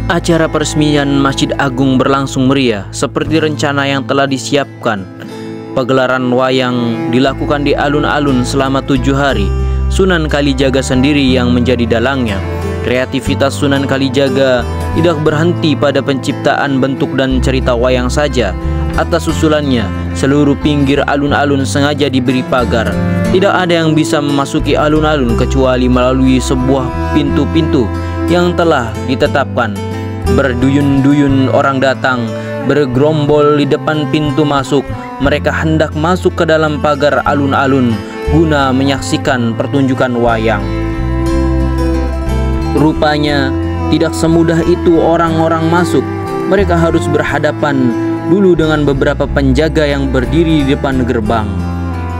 Acara peresmian Masjid Agung berlangsung meriah seperti rencana yang telah disiapkan. Pagelaran wayang dilakukan di alun-alun selama 7 hari. Sunan Kalijaga sendiri yang menjadi dalangnya. Kreativitas Sunan Kalijaga tidak berhenti pada penciptaan bentuk dan cerita wayang saja. Atas usulannya, seluruh pinggir alun-alun sengaja diberi pagar. Tidak ada yang bisa memasuki alun-alun kecuali melalui sebuah pintu-pintu yang telah ditetapkan. Berduyun-duyun orang datang, bergerombol di depan pintu masuk. Mereka hendak masuk ke dalam pagar alun-alun guna menyaksikan pertunjukan wayang. Rupanya tidak semudah itu orang-orang masuk. Mereka harus berhadapan dulu dengan beberapa penjaga yang berdiri di depan gerbang.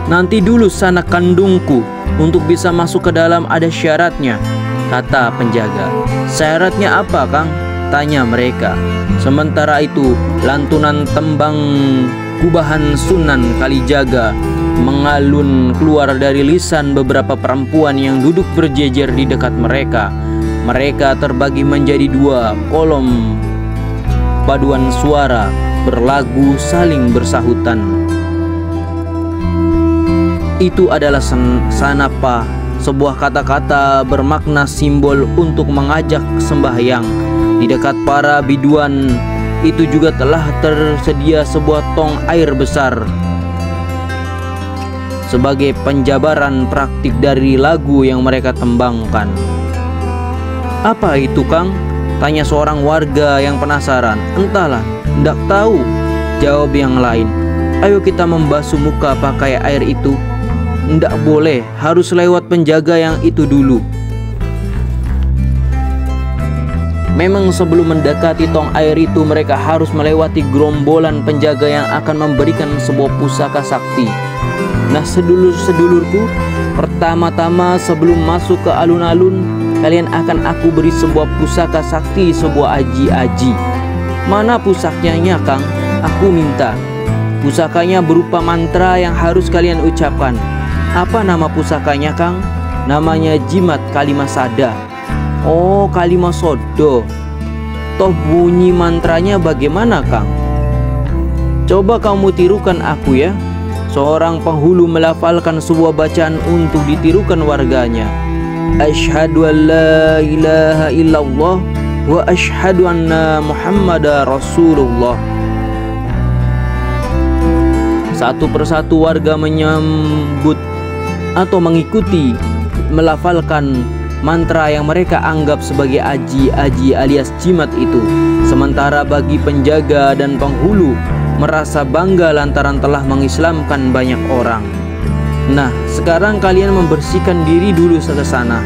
"Nanti dulu sanak kandungku, untuk bisa masuk ke dalam ada syaratnya," kata penjaga. "Syaratnya apa, Kang?" tanya mereka. Sementara itu, lantunan tembang gubahan Sunan Kalijaga mengalun keluar dari lisan beberapa perempuan yang duduk berjejer di dekat mereka. Mereka terbagi menjadi 2 kolom paduan suara, berlagu saling bersahutan. Itu adalah sanapa, sebuah kata-kata bermakna simbol untuk mengajak sembahyang. Di dekat para biduan itu juga telah tersedia sebuah tong air besar sebagai penjabaran praktik dari lagu yang mereka tembangkan. "Apa itu, Kang?" tanya seorang warga yang penasaran. "Entahlah, tidak tahu," jawab yang lain. "Ayo kita membasuh muka pakai air itu." "Tidak boleh, harus lewat penjaga yang itu dulu." Memang sebelum mendekati tong air itu, mereka harus melewati gerombolan penjaga yang akan memberikan sebuah pusaka sakti. Nah, sedulur-sedulurku, pertama-tama sebelum masuk ke alun-alun, kalian akan aku beri sebuah pusaka sakti, sebuah aji-aji. "Mana pusakanya, Kang?" "Aku minta." "Pusakanya berupa mantra yang harus kalian ucapkan." "Apa nama pusakanya, Kang?" "Namanya Jimat Kalimasada." "Oh, Kalimasodo. Toh bunyi mantranya bagaimana, Kang?" "Coba kamu tirukan aku ya." Seorang penghulu melafalkan sebuah bacaan untuk ditirukan warganya. "Asyhadu an la ilaha illallah wa asyhadu anna Muhammadar Rasulullah." Satu persatu warga menyambut atau mengikuti melafalkan mantra yang mereka anggap sebagai aji-aji alias jimat itu. Sementara bagi penjaga dan penghulu merasa bangga lantaran telah mengislamkan banyak orang. "Nah, sekarang kalian membersihkan diri dulu ke sana,"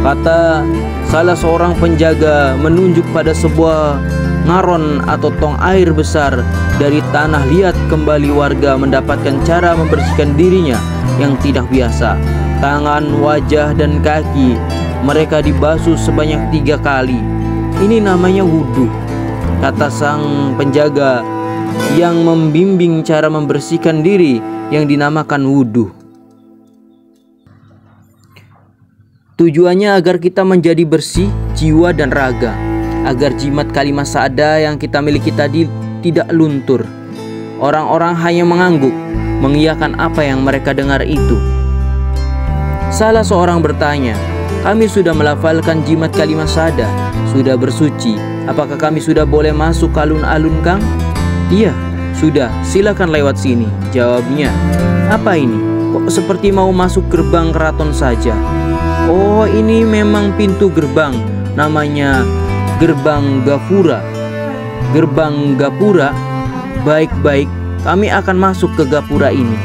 kata salah seorang penjaga menunjuk pada sebuah ngaron atau tong air besar dari tanah liat. Kembali warga mendapatkan cara membersihkan dirinya yang tidak biasa. Tangan, wajah, dan kaki mereka dibasuh sebanyak 3 kali. "Ini namanya wudhu," kata sang penjaga yang membimbing cara membersihkan diri yang dinamakan wudhu. Tujuannya agar kita menjadi bersih jiwa dan raga, agar jimat Kalimasada yang kita miliki tadi tidak luntur. Orang-orang hanya mengangguk, mengiyakan apa yang mereka dengar itu. Salah seorang bertanya, "Kami sudah melafalkan jimat Kalimasada, sudah bersuci. Apakah kami sudah boleh masuk ke alun-alun, Kang?" "Iya, sudah. Silakan lewat sini," jawabnya. "Apa ini? Kok seperti mau masuk gerbang keraton saja?" "Oh, ini memang pintu gerbang. Namanya Gerbang Gapura." "Gerbang Gapura? Baik-baik, kami akan masuk ke Gapura ini."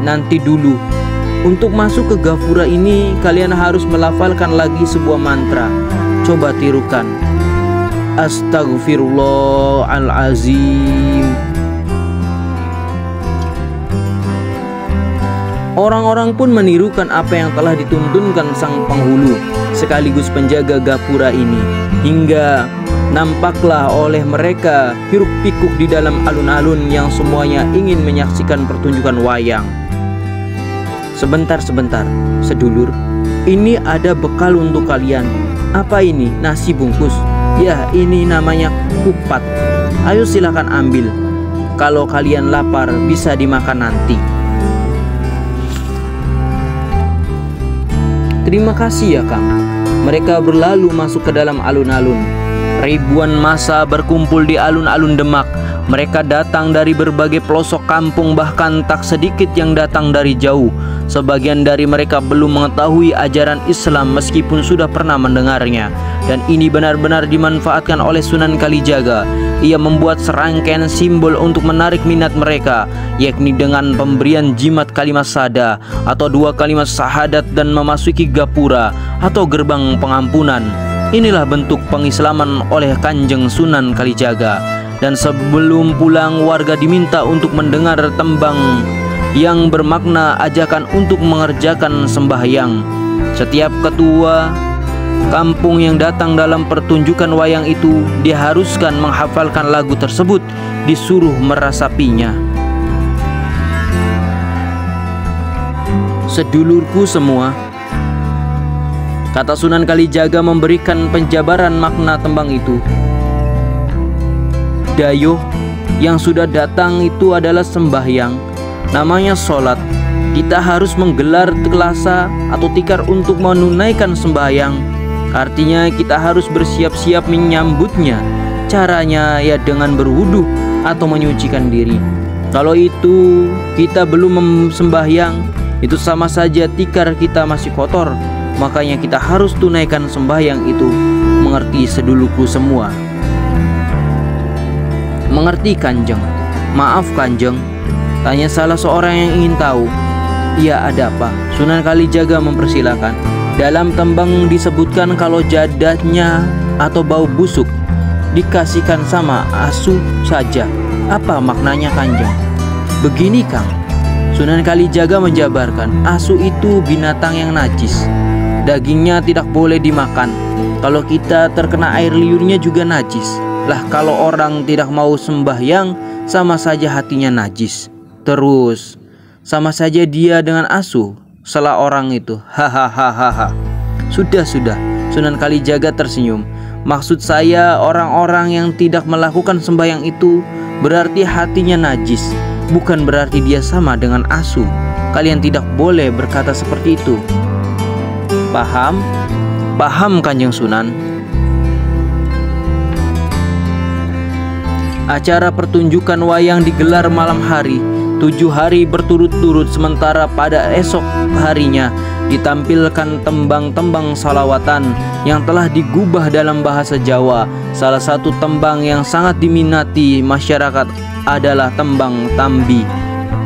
Nanti dulu. Untuk masuk ke Gapura ini, kalian harus melafalkan lagi sebuah mantra. Coba tirukan. Astaghfirullahalazim. Orang-orang pun menirukan apa yang telah dituntunkan sang penghulu sekaligus penjaga Gapura ini, hingga nampaklah oleh mereka hiruk-pikuk di dalam alun-alun yang semuanya ingin menyaksikan pertunjukan wayang. "Sebentar, sedulur. Ini ada bekal untuk kalian. Apa ini? Nasi bungkus? Ya, ini namanya kupat. Ayo silakan ambil. Kalau kalian lapar bisa dimakan nanti. Terima kasih ya Kang. Mereka berlalu masuk ke dalam alun-alun. Ribuan massa berkumpul di alun-alun Demak. Mereka datang dari berbagai pelosok kampung, bahkan tak sedikit yang datang dari jauh. Sebagian dari mereka belum mengetahui ajaran Islam meskipun sudah pernah mendengarnya. Dan ini benar-benar dimanfaatkan oleh Sunan Kalijaga. Ia membuat serangkaian simbol untuk menarik minat mereka, yakni dengan pemberian jimat kalimat sada atau 2 kalimat syahadat dan memasuki gapura atau gerbang pengampunan. Inilah bentuk pengislaman oleh Kanjeng Sunan Kalijaga. Dan sebelum pulang, warga diminta untuk mendengar tembang yang bermakna ajakan untuk mengerjakan sembahyang. Setiap ketua kampung yang datang dalam pertunjukan wayang itu diharuskan menghafalkan lagu tersebut, disuruh merasapinya. Sedulurku semua, kata Sunan Kalijaga memberikan penjabaran makna tembang itu. Dayuh yang sudah datang itu adalah sembahyang, namanya sholat. Kita harus menggelar kelasa atau tikar untuk menunaikan sembahyang. Artinya kita harus bersiap-siap menyambutnya. Caranya ya dengan berwudu atau menyucikan diri. Kalau itu kita belum sembahyang, itu sama saja tikar kita masih kotor. Makanya kita harus tunaikan sembahyang itu. Mengerti sedulurku semua? Mengerti Kanjeng? Maaf Kanjeng, tanya salah seorang yang ingin tahu. Iya, ada apa? Sunan Kalijaga mempersilahkan. Dalam tembang disebutkan kalau jadahnya atau bau busuk dikasihkan sama asu saja. Apa maknanya Kanjeng? Begini Kang, Sunan Kalijaga menjabarkan, asu itu binatang yang najis. Dagingnya tidak boleh dimakan. Kalau kita terkena air liurnya juga najis. Lah kalau orang tidak mau sembahyang, sama saja hatinya najis. Terus sama saja dia dengan asu, salah orang itu. Hahaha. Sudah. Sunan Kalijaga tersenyum. Maksud saya orang-orang yang tidak melakukan sembahyang itu berarti hatinya najis, bukan berarti dia sama dengan asu. Kalian tidak boleh berkata seperti itu. Paham? Paham Kanjeng Sunan. Acara pertunjukan wayang digelar malam hari 7 hari berturut-turut, sementara pada esok harinya ditampilkan tembang-tembang salawatan yang telah digubah dalam bahasa Jawa. Salah satu tembang yang sangat diminati masyarakat adalah tembang Tambi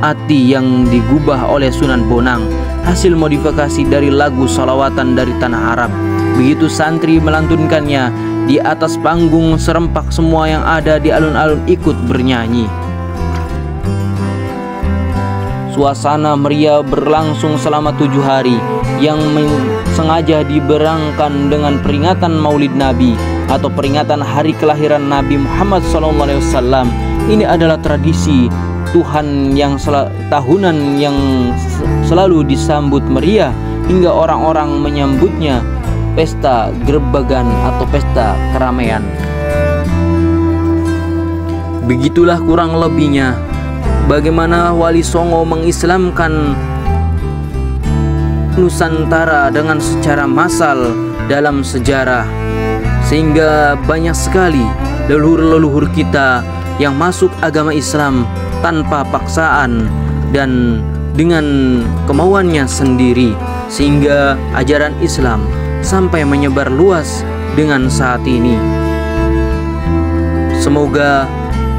Ati yang digubah oleh Sunan Bonang, hasil modifikasi dari lagu salawatan dari tanah Arab. Begitu santri melantunkannya, di atas panggung serempak semua yang ada di alun-alun ikut bernyanyi. Suasana meriah berlangsung selama 7 hari yang sengaja diberangkan dengan peringatan Maulid Nabi atau peringatan hari kelahiran Nabi Muhammad SAW. Ini adalah tradisi Tuhan yang tahunan yang selalu disambut meriah hingga orang-orang menyambutnya pesta gerbagan atau pesta keramaian. Begitulah kurang lebihnya bagaimana Wali Songo mengislamkan Nusantara dengan secara massal dalam sejarah, sehingga banyak sekali leluhur-leluhur kita yang masuk agama Islam tanpa paksaan dan dengan kemauannya sendiri, sehingga ajaran Islam sampai menyebar luas dengan saat ini. Semoga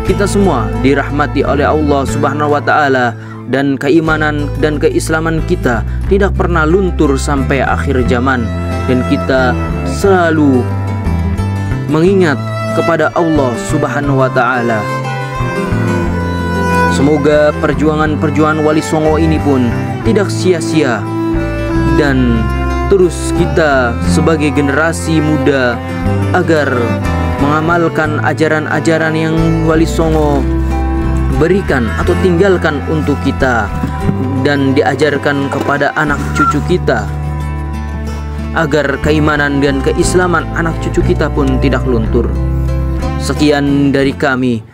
kita semua dirahmati oleh Allah Subhanahu wa Ta'ala, dan keimanan dan keislaman kita tidak pernah luntur sampai akhir zaman, dan kita selalu mengingat kepada Allah Subhanahu wa Ta'ala. Semoga perjuangan-perjuangan Wali Songo ini pun tidak sia-sia, dan terus kita sebagai generasi muda agar mengamalkan ajaran-ajaran yang Wali Songo berikan atau tinggalkan untuk kita dan diajarkan kepada anak cucu kita. agar keimanan dan keislaman anak cucu kita pun tidak luntur. Sekian dari kami.